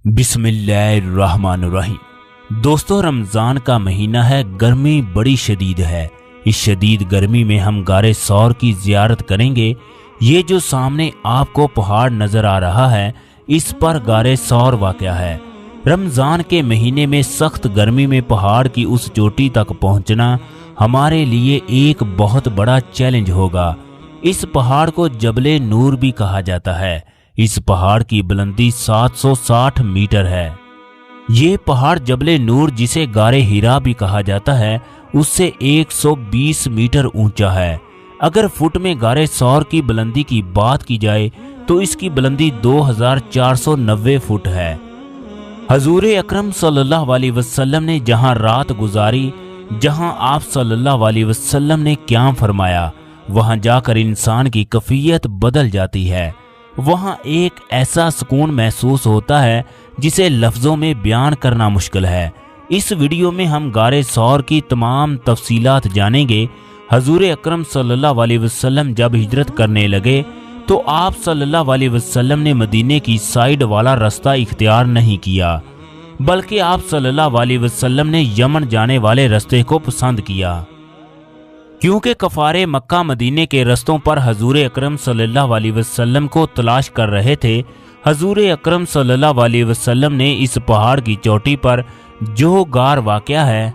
बिस्मिल्लाहिर्रहमानिर्रहीम। दोस्तों, रमज़ान का महीना है। गर्मी बड़ी शदीद है। इस शदीद गर्मी में हम गारे सौर की ज़ियारत करेंगे। ये जो सामने आपको पहाड़ नज़र आ रहा है, इस पर गारे सौर वाक़या है। रमज़ान के महीने में सख्त गर्मी में पहाड़ की उस चोटी तक पहुंचना हमारे लिए एक बहुत बड़ा चैलेंज होगा। इस पहाड़ को जबले नूर भी कहा जाता है। इस पहाड़ की बुलंदी 760 मीटर है। ये पहाड़ जबले नूर, जिसे गारे हीरा भी कहा जाता है, उससे 120 मीटर ऊंचा है। अगर फुट में गारे सौर की बुलंदी की बात की जाए तो इसकी बुलंदी 2490 फुट है। हजूर अकरम सल्लल्लाहु अलैहि वसल्लम ने जहां रात गुजारी, जहां आप सल्लल्लाहु अलैहि वसल्लम ने क़याम फरमाया, वहां जाकर इंसान की कैफियत बदल जाती है। वहां एक ऐसा सुकून महसूस होता है जिसे लफ्ज़ों में बयान करना मुश्किल है। इस वीडियो में हम गारे सौर की तमाम तफसीलात जानेंगे। हजूर अकरम सल्लल्लाहु अलैहि वसल्लम जब हिजरत करने लगे तो आप सल्लल्लाहु अलैहि वसल्लम ने मदीने की साइड वाला रास्ता इख्तियार नहीं किया, बल्कि आप सल्लल्लाहु अलैहि वसल्लम ने यमन जाने वाले रास्ते को पसंद किया। क्योंकि कफारे मक्का मदीने के रस्तों पर हजूर अकरम सल्लल्लाहु अलैहि वसल्लम को तलाश कर रहे थे। हजूर अकरम सल्लल्लाहु अलैहि वसल्लम ने इस पहाड़ की चोटी पर जो गार वाक़या है,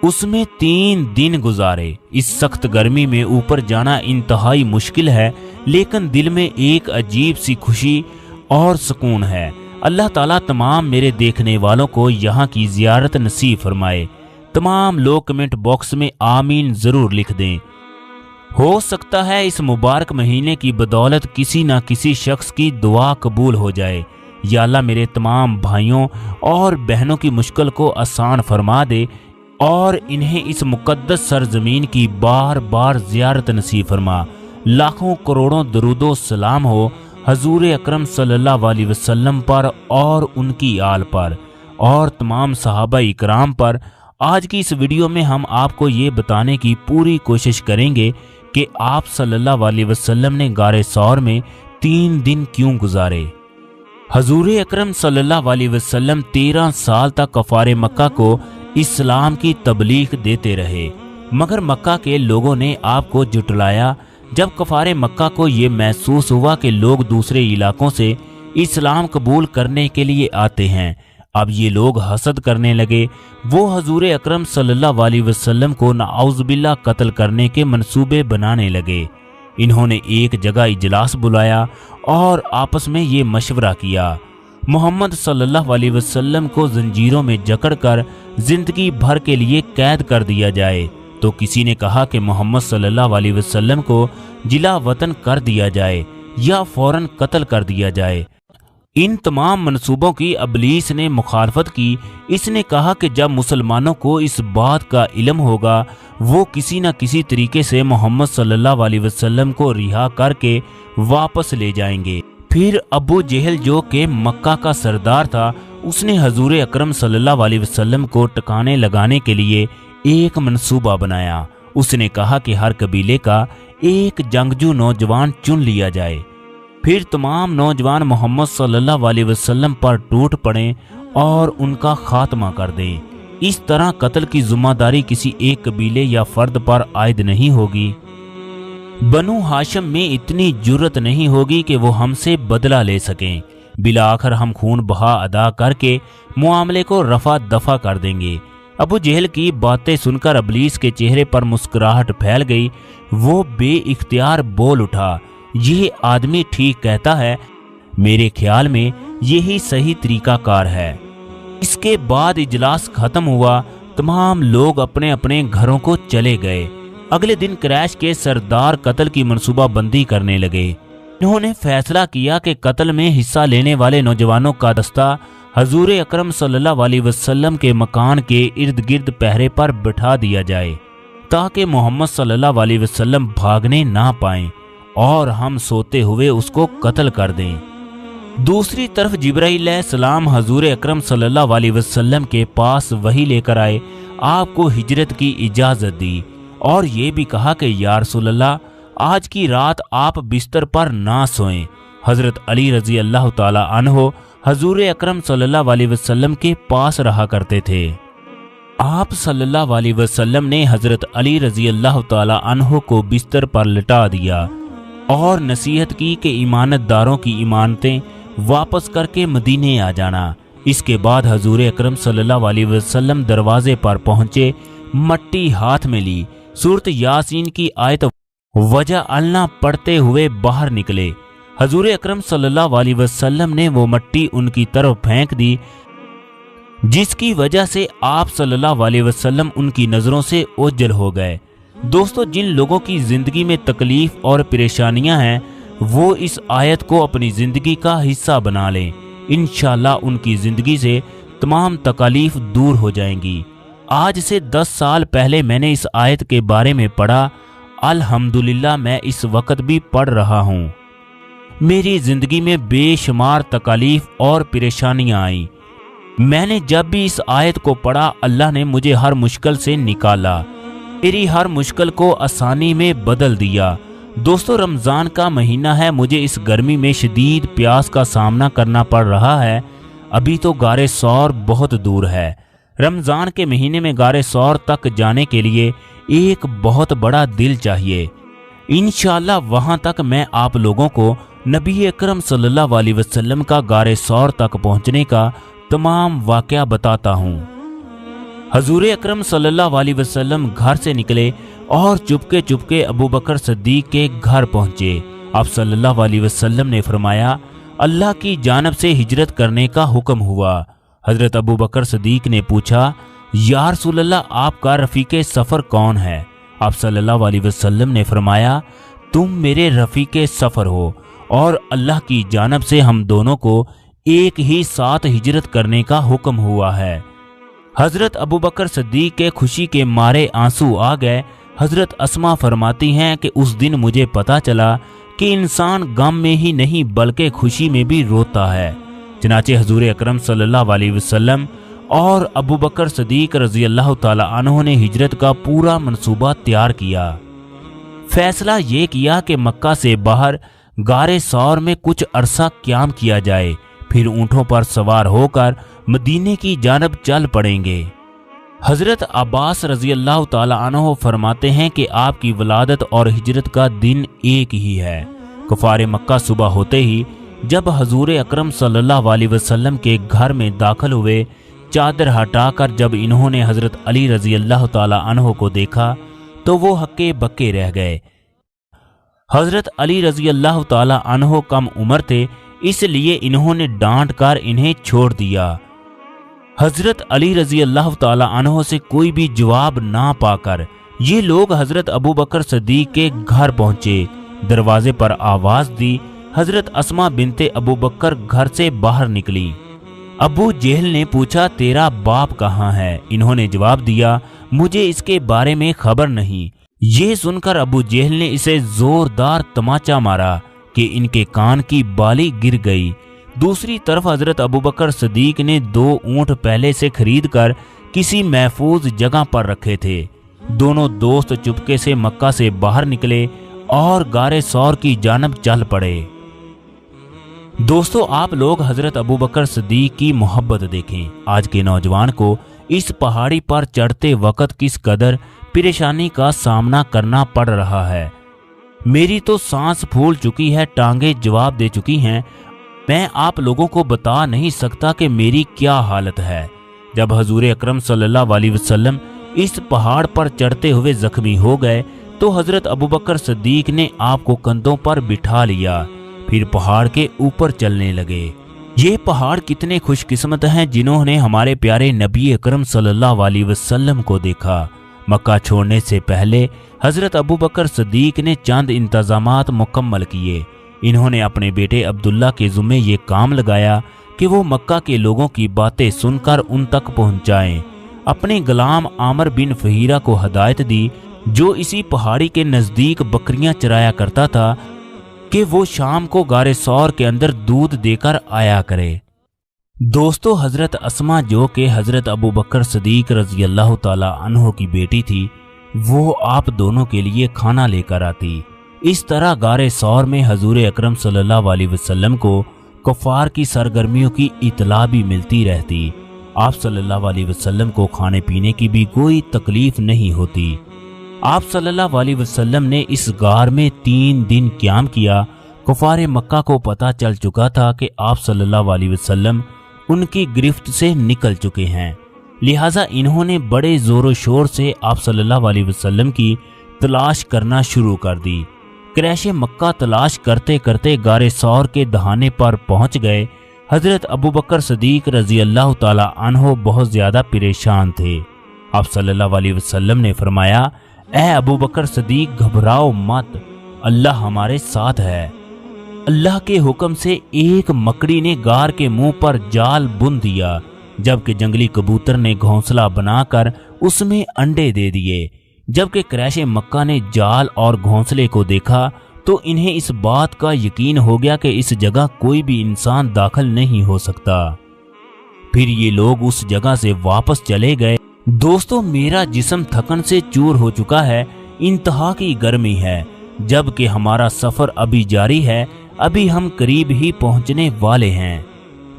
उसमें 3 दिन गुजारे। इस सख्त गर्मी में ऊपर जाना इंतहाई मुश्किल है, लेकिन दिल में एक अजीब सी खुशी और सुकून है। अल्लाह ताला तमाम मेरे देखने वालों को यहाँ की ज़ियारत नसीब फरमाए। तमाम लोग कमेंट बॉक्स में आमीन ज़रूर लिख दें। हो सकता है इस मुबारक महीने की बदौलत किसी न किसी शख्स की दुआ कबूल हो जाए। या अल्लाह मेरे तमाम भाइयों और बहनों की मुश्किल को आसान फरमा दे और इन्हें इस मुकद्दस सरजमीन की बार बार ज़ियारत नसीब फरमा। लाखों करोड़ों दरूदो सलाम हो हजूर अकरम सल्लल्लाहु अलैहि वसल्लम पर और उनकी आल पर और तमाम सहाबा इकराम पर। आज की इस वीडियो में हम आपको ये बताने की पूरी कोशिश करेंगे कि आप सल्लल्लाहु अलैहि वसल्लम ने गारे सौर में 3 दिन क्यों गुजारे। हजूर अकरम सल्लल्लाहु अलैहि वसल्लम 13 साल तक कफारे मक्का को इस्लाम की तबलीग देते रहे, मगर मक्का के लोगों ने आपको जुटलाया। जब कफारे मक्का को ये महसूस हुआ कि लोग दूसरे इलाकों से इस्लाम कबूल करने के लिए आते हैं, अब ये लोग हसद करने लगे। वो हजूर अकरम सल्लल्लाहु अलैहि वसल्लम को नाउज़ुबिल्लाह कत्ल करने के मंसूबे बनाने लगे। इन्होंने एक जगह इजलास बुलाया और आपस में ये मशवरा किया, मोहम्मद सल्लल्लाहु अलैहि वसल्लम को जंजीरों में जकड़कर जिंदगी भर के लिए कैद कर दिया जाए। तो किसी ने कहा कि मोहम्मद सल्लल्लाहु अलैहि वसल्लम को जिला वतन कर दिया जाए या फौरन कत्ल कर दिया जाए। इन तमाम मंसूबों की इब्लीस ने मुखालफत की। इसने कहा कि जब मुसलमानों को इस बात का इल्म होगा, वो किसी न किसी तरीके से मोहम्मद सल्लल्लाहु अलैहि वसल्लम को रिहा करके वापस ले जाएंगे। फिर अबू जहल, जो कि मक्का का सरदार था, उसने हजूर अकरम सल्लल्लाहु अलैहि वसल्लम को टकाने लगाने के लिए एक मंसूबा बनाया। उसने कहा कि हर कबीले का एक जंगजू नौजवान चुन लिया जाए, फिर तमाम नौजवान मोहम्मद सल्लल्लाहु अलैहि वसल्लम पर टूट पड़े और उनका खात्मा कर दें। इस तरह कत्ल की जिम्मेदारी किसी एक कबीले या फर्द पर आयद नहीं होगी। बनु हाशिम में इतनी जुर्रत नहीं होगी कि वो हमसे बदला ले सकें। बिला आखिर हम खून बहा अदा करके मुआमले को रफा दफा कर देंगे। अबू जहल की बातें सुनकर इब्लीस के चेहरे पर मुस्कुराहट फैल गई। वो बेइख्तियार बोल उठा, ये आदमी ठीक कहता है, मेरे ख्याल में यही सही तरीकाकार है। इसके बाद इजलास खत्म हुआ। तमाम लोग अपने अपने घरों को चले गए। अगले दिन क्रैश के सरदार कत्ल की मंसूबाबंदी करने लगे। इन्होंने फैसला किया कि कत्ल में हिस्सा लेने वाले नौजवानों का दस्ता हजूर अकरम सल्लल्लाहु अलैहि वसल्लम के मकान के इर्द गिर्द पहरे पर बिठा दिया जाए, ताकि मोहम्मद सल्लल्लाहु अलैहि वसल्लम भागने ना पाएं और हम सोते हुए उसको कत्ल कर दें। दूसरी तरफ जिब्राईल सलाम हजूर अकरम सल्लल्लाहु अलैहि वसल्लम के पास वही लेकर आए, आपको हिजरत की इजाज़त दी और ये भी कहा कि या रसूलल्लाह, आज की रात आप बिस्तर पर ना सोएं। हजरत अली रजी अल्लाह ताला अन्हो حضور اکرم صلی اللہ علیہ وسلم کے پاس رہا کرتے تھے۔ آپ صلی اللہ علیہ وسلم نے حضرت علی رضی اللہ تعالی عنہ کو بستر پر لٹا دیا اور نصیحت کی کہ امانت داروں کی امانتیں واپس کر کے مدینے آ جانا۔ اس کے بعد حضور اکرم صلی اللہ علیہ وسلم دروازے پر پہنچے، مٹی ہاتھ میں لی، سورۃ یاسین کی آیت وجہ اللہ پڑھتے ہوئے باہر نکلے۔ حضور اکرم صلی اللہ علیہ وسلم نے وہ مٹی ان کی طرف پھینک دی، جس کی وجہ سے آپ صلی اللہ علیہ وسلم ان کی نظروں سے اوجھل ہو گئے۔ دوستو، جن لوگوں کی زندگی میں تکلیف اور پریشانیاں ہیں وہ اس آیت کو اپنی زندگی کا حصہ بنا لیں، انشاءاللہ ان کی زندگی سے تمام تکالیف دور ہو جائیں گی۔ آج سے 10 سال پہلے میں نے اس آیت کے بارے میں پڑھا، الحمدللہ میں اس وقت بھی پڑھ رہا ہوں۔ میری زندگی میں بے شمار تکالیف اور پریشانیاں آئیں۔ میں نے جب بھی اس آیت کو پڑھا، اللہ نے مجھے ہر مشکل سے نکالا، میری ہر مشکل کو آسانی میں بدل دیا۔ دوستو، رمضان کا مہینہ ہے، مجھے اس گرمی میں شدید پیاس کا سامنا کرنا پڑ رہا ہے۔ ابھی تو غار ثور بہت دور ہے۔ رمضان کے مہینے میں غار ثور تک جانے کے لیے ایک بہت بڑا دل چاہیے۔ انشاءاللہ وہاں تک میں آپ لوگوں کو نبی اکرم صلی اللہ علیہ وسلم کا غار ثور تک پہنچنے کا تمام واقعہ بتاتا ہوں۔ حضور اکرم صلی اللہ علیہ وسلم گھر سے نکلے اور چپکے چپکے ابو بکر صدیق کے گھر پہنچے۔ آپ صلی اللہ علیہ وسلم نے فرمایا، اللہ کی جانب سے ہجرت کرنے کا حکم ہوا۔ حضرت ابو بکر صدیق نے پوچھا، یا رسول اللہ، آپ کا رفیق سفر کون ہے؟ آپ صلی اللہ علیہ وسلم نے فرمایا، تم میرے رفیق سفر ہو اور اللہ کی جانب سے ہم دونوں کو ایک ہی ساتھ ہجرت کرنے کا حکم ہوا ہے۔ حضرت ابو بکر صدیق کے خوشی کے مارے آنسو آ گئے۔ حضرت اسما فرماتی ہیں کہ اس دن مجھے پتا چلا کہ انسان غم میں ہی نہیں بلکہ خوشی میں بھی روتا ہے۔ چنانچہ حضور اکرم صلی اللہ علیہ وسلم اور ابو بکر صدیق رضی اللہ تعالی عنہ نے ہجرت کا پورا منصوبہ تیار کیا۔ فیصلہ یہ کیا کہ مکہ سے باہر غار ثور میں کچھ عرصہ قیام کیا جائے، پھر اونٹوں پر سوار ہو کر مدینے کی جانب چل پڑیں گے۔ حضرت عباس رضی اللہ تعالی عنہ فرماتے ہیں کہ آپ کی ولادت اور ہجرت کا دن ایک ہی ہے۔ کفار مکہ صبح ہوتے ہی جب حضور اکرم صلی اللہ علیہ وسلم کے گھر میں داخل ہوئے، چادر ہٹا کر جب انہوں نے حضرت علی رضی اللہ تعالی عنہ کو دیکھا تو وہ ہکے بکے رہ گئے۔ حضرت علی رضی اللہ تعالی عنہ کم عمر تھے، اس لیے انہوں نے ڈانٹ کر انہیں چھوڑ دیا۔ حضرت علی رضی اللہ تعالی عنہ سے کوئی بھی جواب نہ پا کر یہ لوگ حضرت ابو بکر صدیق کے گھر پہنچے۔ دروازے پر آواز دی، حضرت اسما بنت ابو بکر گھر سے باہر نکلی۔ ابو جہل نے پوچھا، تیرا باپ کہاں ہے؟ انہوں نے جواب دیا، مجھے اس کے بارے میں خبر نہیں۔ یہ سن کر ابو جہل نے اسے زوردار تماچا مارا کہ ان کے کان کی بالی گر گئی۔ دوسری طرف حضرت ابو بکر صدیق نے 2 اونٹ پہلے سے خرید کر کسی محفوظ جگہ پر رکھے تھے۔ دونوں دوست چپکے سے مکہ سے باہر نکلے اور غار ثور کی جانب چل پڑے۔ دوستو، آپ لوگ حضرت ابو بکر صدیق کی محبت دیکھیں۔ آج کے نوجوان کو اس پہاڑی پر چڑھتے وقت کس قدر پریشانی کا سامنا کرنا پڑ رہا ہے۔ میری تو سانس پھول چکی ہے، ٹانگیں جواب دے چکی ہیں۔ میں آپ لوگوں کو بتا نہیں سکتا کہ میری کیا حالت ہے۔ جب حضور اکرم صلی اللہ علیہ وسلم اس پہاڑ پر چڑھتے ہوئے زخمی ہو گئے تو حضرت ابو بکر صدیق نے آپ کو کندھوں پر بٹھا لیا، پھر پہاڑ کے اوپر چلنے لگے۔ یہ پہاڑ کتنے خوش قسمت ہیں جنہوں نے ہمارے پیارے نبی اکرم صلی اللہ علیہ وسلم کو دیکھا۔ مکہ چھوڑنے سے پہلے حضرت ابو بکر صدیق نے چند انتظامات مکمل کیے۔ انہوں نے اپنے بیٹے عبداللہ کے ذمے یہ کام لگایا کہ وہ مکہ کے لوگوں کی باتیں سن کر ان تک پہنچائیں۔ اپنے غلام عامر بن فہیرہ کو ہدایت دی، جو اسی پہاڑی کے نزدیک بکریاں چرایا کرتا تھا، کہ وہ شام کو غار ثور کے اندر دودھ دے کر آیا کرے۔ دوستو، حضرت اسما جو کہ حضرت ابو بکر صدیق رضی اللہ تعالی عنہ کی بیٹی تھی، وہ آپ دونوں کے لیے کھانا لے کر آتی۔ اس طرح غار ثور میں حضور اکرم صلی اللہ علیہ وسلم کو कुफार की सरगर्मियों की इतला भी मिलती रहती। आप सल्लल्लाहु अलैहि वसल्लम को खाने पीने की भी कोई तकलीफ नहीं होती। आप सल्लल्लाहु अलैहि वसल्लम ने इस गार में 3 दिन क़याम किया। कुफार मक्का को पता चल चुका था कि आप सल्लल्लाहु अलैहि वसल्लम उनकी गिरफ्त से निकल चुके हैं, लिहाजा इन्होंने बड़े जोरों शोर से आप सल्लल्लाहु अलैहि वसल्लम की तलाश करना शुरू कर दी। क्रैश मक्का तलाश करते करते गारे सौर के दहाने पर पहुंच गए। हजरत अबू बकर सदीक रजी अल्लाह ताला अन्हो बहुत ज्यादा परेशान थे। आप सल्लल्लाहु अलैहि वसल्लम ने फरमाया, ए अबू बकर सदीक घबराओ मत, अल्लाह हमारे साथ है। अल्लाह के हुक्म से एक मकड़ी ने गार के मुंह पर जाल बुन दिया, जबकि जंगली कबूतर ने घोंसला बनाकर उसमें अंडे दे दिए। जबकि क्रैश मक्का ने जाल और घोंसले को देखा तो इन्हें इस बात का यकीन हो गया कि इस जगह कोई भी इंसान दाखिल नहीं हो सकता। फिर ये लोग उस जगह से वापस चले गए। दोस्तों, मेरा जिस्म थकन से चूर हो चुका है, इंतहा की गर्मी है, जबकि हमारा सफर अभी जारी है, अभी हम करीब ही पहुंचने वाले हैं।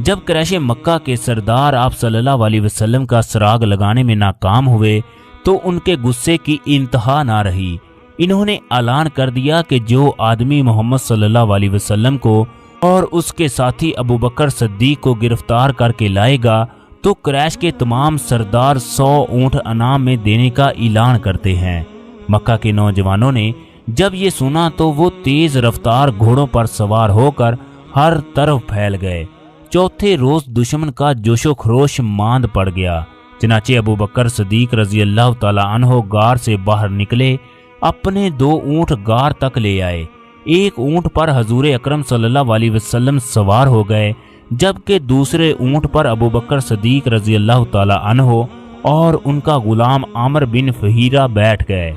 जब क्रैश मक्का के सरदार आप सल्लल्लाहु अलैहि वसल्लम का सुराग लगाने में नाकाम हुए तो उनके गुस्से की इंतहा ना रही। इन्होंने ऐलान कर दिया कि जो आदमी मोहम्मद सल्लल्लाहु अलैहि वसल्लम को और उसके साथी अबू बकर सिद्दीक को गिरफ्तार करके लाएगा तो क्रैश के तमाम सरदार 100 ऊंट इनाम में देने का ऐलान करते हैं। मक्का के नौजवानों ने जब ये सुना तो वो तेज रफ्तार घोड़ों पर सवार होकर हर तरफ फैल गए। चौथे रोज दुश्मन का जोशो खरोश मांद पड़ गया। चनाचे अबू बकर सदीक रजी अल्लाह ताला अन्हो गार से बाहर निकले, अपने 2 ऊंट गार तक ले आए। एक ऊंट पर हजूर अकरम सल्लल्लाहु अलैहि वसल्लम सवार हो गए, जबकि दूसरे ऊंट पर अबू बकर सदीक रजी अल्लाह ताला अन्हो और उनका गुलाम आमर बिन फहीरा बैठ गए।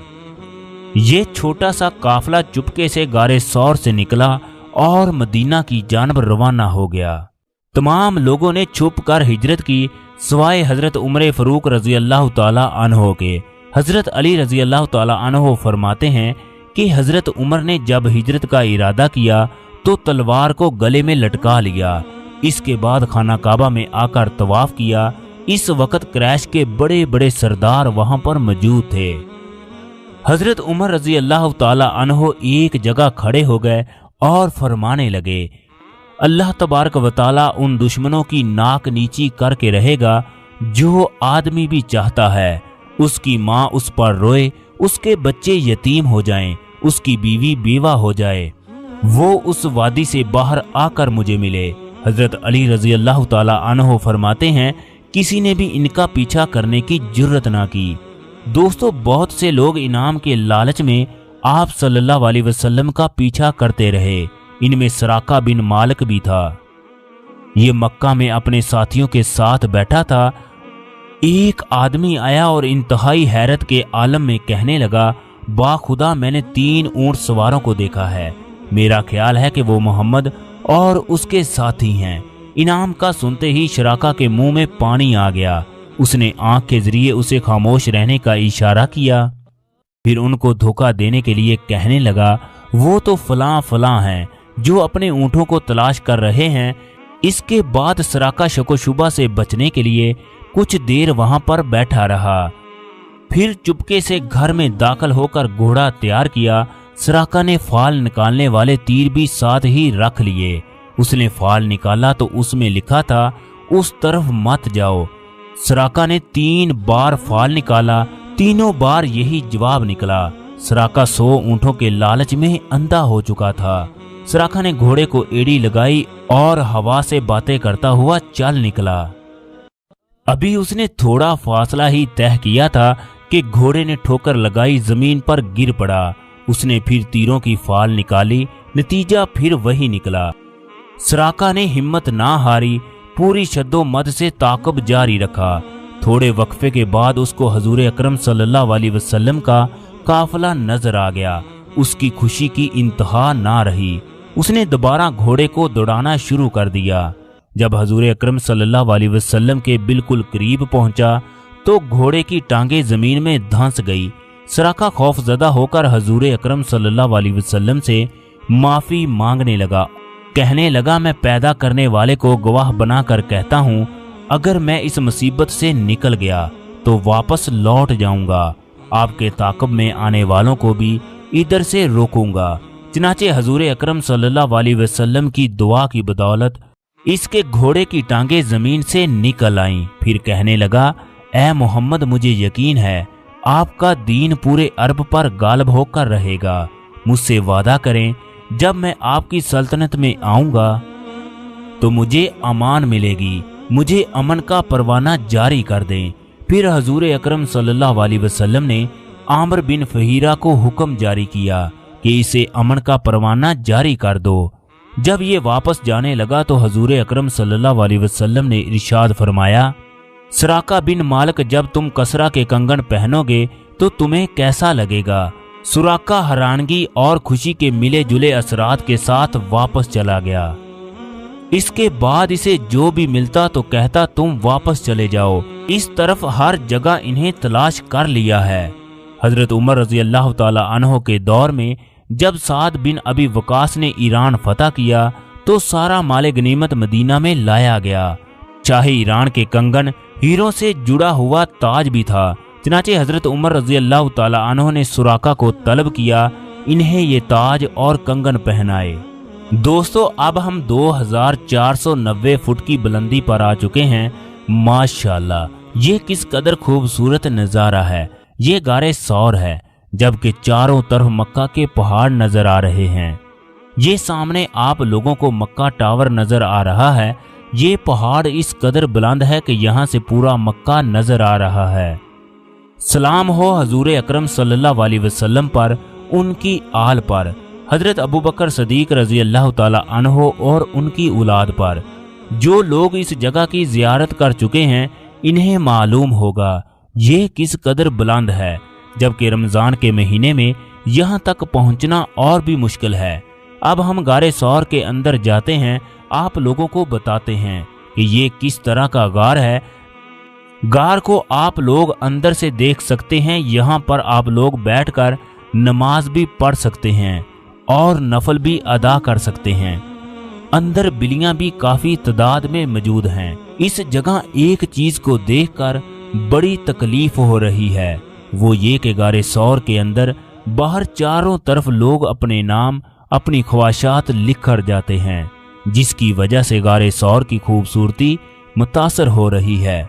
ये छोटा सा काफिला चुपके से गारे सौर से निकला और मदीना की जानब रवाना हो गया। तमाम लोगों ने छुप कर हिजरत की, सिवाय हजरत उमर फरूक रजी अल्लाह ताला अन्हो के। हजरत अली रजी अल्लाह ताला अन्हो फरमाते हैं कि हजरत उमर ने जब हिजरत का इरादा किया तो तलवार को गले में लटका लिया। इसके बाद खाना काबा में आकर तवाफ किया। इस वक्त क्रैश के बड़े बड़े सरदार वहां पर मौजूद थे। हजरत उमर रजी अल्लाह ताला अन्हो एक जगह खड़े हो गए और फरमाने लगे, अल्लाह तबारक व तआला उन दुश्मनों की नाक नीची करके रहेगा जो आदमी भी चाहता है उसकी माँ उस पर रोए, उसके बच्चे यतीम हो जाएं, उसकी बीवी बेवा हो जाए, वो उस वादी से बाहर आकर मुझे मिले। हजरत अली रजी अल्लाह ताला अन्हो फरमाते हैं, किसी ने भी इनका पीछा करने की जुर्रत ना की। दोस्तों, बहुत से लोग इनाम के लालच में आप सल्लल्लाहु अलैहि वसल्लम का पीछा करते रहे। इनमें सराका बिन मालिक भी था। ये मक्का में अपने साथियों के साथ बैठा था। एक आदमी आया और इंतहाई हैरत के आलम में कहने लगा, बाखुदा मैंने 3 ऊंट सवारों को देखा है। मेरा ख्याल है कि वो मोहम्मद और उसके साथी हैं। इनाम का सुनते ही शराका के मुंह में पानी आ गया। उसने आंख के जरिए उसे खामोश रहने का इशारा किया। फिर उनको धोखा देने के लिए कहने लगा, वो तो फलां फलां हैं जो अपने ऊँटों को तलाश कर रहे हैं। इसके बाद सराका शको शुबा से बचने के लिए कुछ देर वहां पर बैठा रहा। फिर चुपके से घर में दाखिल होकर घोड़ा तैयार किया। सराका ने फाल निकालने वाले तीर भी साथ ही रख लिए। उसने फाल निकाला तो उसमें लिखा था, उस तरफ मत जाओ। सराका ने 3 बार फाल निकाला, तीनों बार यही जवाब निकला। सराका 100 ऊँटों के लालच में अंधा हो चुका था। सराका ने घोड़े को एड़ी लगाई और हवा से बातें करता हुआ चल निकला। अभी उसने थोड़ा फासला ही तय किया था कि घोड़े ने ठोकर लगाई, जमीन पर गिर पड़ा। उसने फिर तीरों की फाल निकाली, नतीजा फिर वही निकला। सराका ने हिम्मत ना हारी, पूरी शद्दोमद से ताक़ब जारी रखा। थोड़े वक्फे के बाद उसको हजूर अकरम सल्लल्लाहु अलैहि वसल्लम का काफिला नजर आ गया। उसकी खुशी की इंतहा ना रही। उसने दोबारा घोड़े को दौड़ाना शुरू कर दिया। जब हजूर अकरम सल्लल्लाहु अलैहि वसल्लम के बिल्कुल करीब पहुंचा तो घोड़े की टांगे जमीन में धंस गई। सराका खौफजदा होकर हजूर अकरम सल्लल्लाहु अलैहि वसल्लम से माफी मांगने लगा कहने लगा, मैं पैदा करने वाले को गवाह बनाकर कहता हूँ, अगर मैं इस मुसीबत से निकल गया तो वापस लौट जाऊंगा, आपके ताक़ब में आने वालों को भी इधर से रोकूंगा। चनाचे हजूर अकरम सल्लल्लाहु अलैहि वसल्लम की दुआ की बदौलत इसके घोड़े की टांगे जमीन से निकल आईं। फिर कहने लगा, ए मोहम्मद, मुझे यकीन है आपका दीन पूरे अरब पर गालिब होकर रहेगा। मुझसे वादा करें, जब मैं आपकी सल्तनत में आऊंगा तो मुझे अमान मिलेगी, मुझे अमन का परवाना जारी कर दें। फिर हजूर अकरम सल्लल्लाहु अलैहि वसल्लम ने आमर बिन फहीरा को हुक्म जारी किया कि इसे अमन का परवाना जारी कर दो। जब ये वापस जाने लगा तो हजूर अकरम सल्लल्लाहु अलैहि वसल्लम ने इरशाद फरमाया, सराका बिन मालिक, जब तुम कसरा के कंगन पहनोगे तो तुम्हें कैसा लगेगा? सुराका हैरानगी और खुशी के मिले जुले असरात के साथ वापस चला गया। इसके बाद इसे जो भी मिलता तो कहता, तुम वापस चले जाओ, इस तरफ हर जगह इन्हें तलाश कर लिया है। हजरत उमर रजी अल्लाह ताला अन्हो के दौर में जब साद बिन अबी वकास ने ईरान फतह किया तो सारा माले गनीमत मदीना में लाया गया। चाहे ईरान के कंगन, हीरों से जुड़ा हुआ ताज भी था। चनाचे हजरत उमर रजी अल्लाह ताला अन्हो ने सुराका को तलब किया, इन्हें ये ताज और कंगन पहनाए। दोस्तों, अब हम 2490 फुट की बुलंदी पर आ चुके हैं। माशाल्लाह, ये किस कदर खूबसूरत नज़ारा है। ये गारे सौर है, जबकि चारों तरफ मक्का के पहाड़ नजर आ रहे हैं। ये सामने आप लोगों को मक्का टावर नजर आ रहा है। ये पहाड़ इस कदर बुलंद है कि यहाँ से पूरा मक्का नजर आ रहा है। सलाम हो हजूर अकरम सल्लल्लाहु अलैहि वसल्लम पर, उनकी आल पर, हजरत अबू बकर सदीक रजी अल्लाह ताला अन्हो और उनकी औलाद पर। जो लोग इस जगह की जियारत कर चुके हैं इन्हें मालूम होगा ये किस कदर बुलंद है, जबकि रमज़ान के महीने में यहाँ तक पहुँचना और भी मुश्किल है। अब हम गारे सौर के अंदर जाते हैं, आप लोगों को बताते हैं कि ये किस तरह का गार है। गार को आप लोग अंदर से देख सकते हैं। यहाँ पर आप लोग बैठकर नमाज भी पढ़ सकते हैं और नफल भी अदा कर सकते हैं। अंदर बिल्लियां भी काफी तादाद में मौजूद हैं। इस जगह एक चीज को देखकर बड़ी तकलीफ हो रही है, वो ये कि गारे सौर के अंदर बाहर चारों तरफ लोग अपने नाम, अपनी ख्वाहिशात लिख कर जाते हैं, जिसकी वजह से गारे सौर की खूबसूरती मुतासर हो रही है।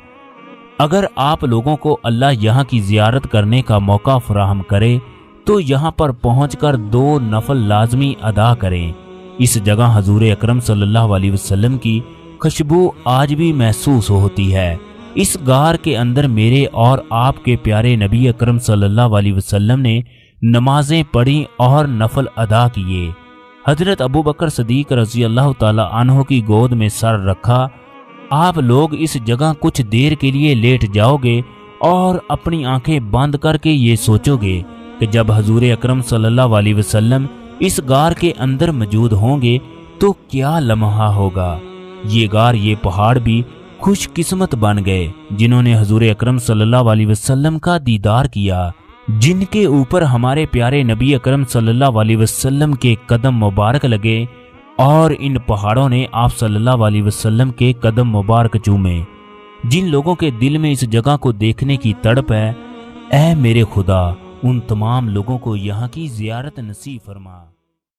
अगर आप लोगों को अल्लाह यहाँ की जियारत करने का मौका फराहम करे तो यहाँ पर पहुँचकर 2 नफल लाजमी अदा करें। इस जगह हजूर अकरम सल्लल्लाहु अलैहि वसल्लम की खुशबू आज भी महसूस होती है। इस गार के अंदर मेरे और आपके प्यारे नबी अकरम सल्लल्लाहु अलैहि वसल्लम ने नमाजें पढ़ी और नफल अदा किए। हजरत अबू बकर सदीक रजी अल्लाह ताला अन्हो की गोद में सर रखा। आप लोग इस जगह कुछ देर के लिए लेट जाओगे और अपनी आंखें बंद करके ये सोचोगे कि जब हजूर अकरम सल्लल्लाहु अलैहि वसल्लम इस गार के अंदर मौजूद होंगे तो क्या लम्हा होगा। ये गार, ये पहाड़ भी खुशकिस्मत बन गए जिन्होंने हजूर अकरम सल्लल्लाहु अलैहि वसल्लम का दीदार किया, जिनके ऊपर हमारे प्यारे नबी अकरम सल्लल्लाहु अलैहि वसल्लम के कदम मुबारक लगे और इन पहाड़ों ने आप सल्लल्लाहु अलैहि वसल्लम के कदम मुबारक चूमे। जिन लोगों के दिल में इस जगह को देखने की तड़प है, ऐ मेरे खुदा, उन तमाम लोगों को यहाँ की जियारत नसीब फरमा।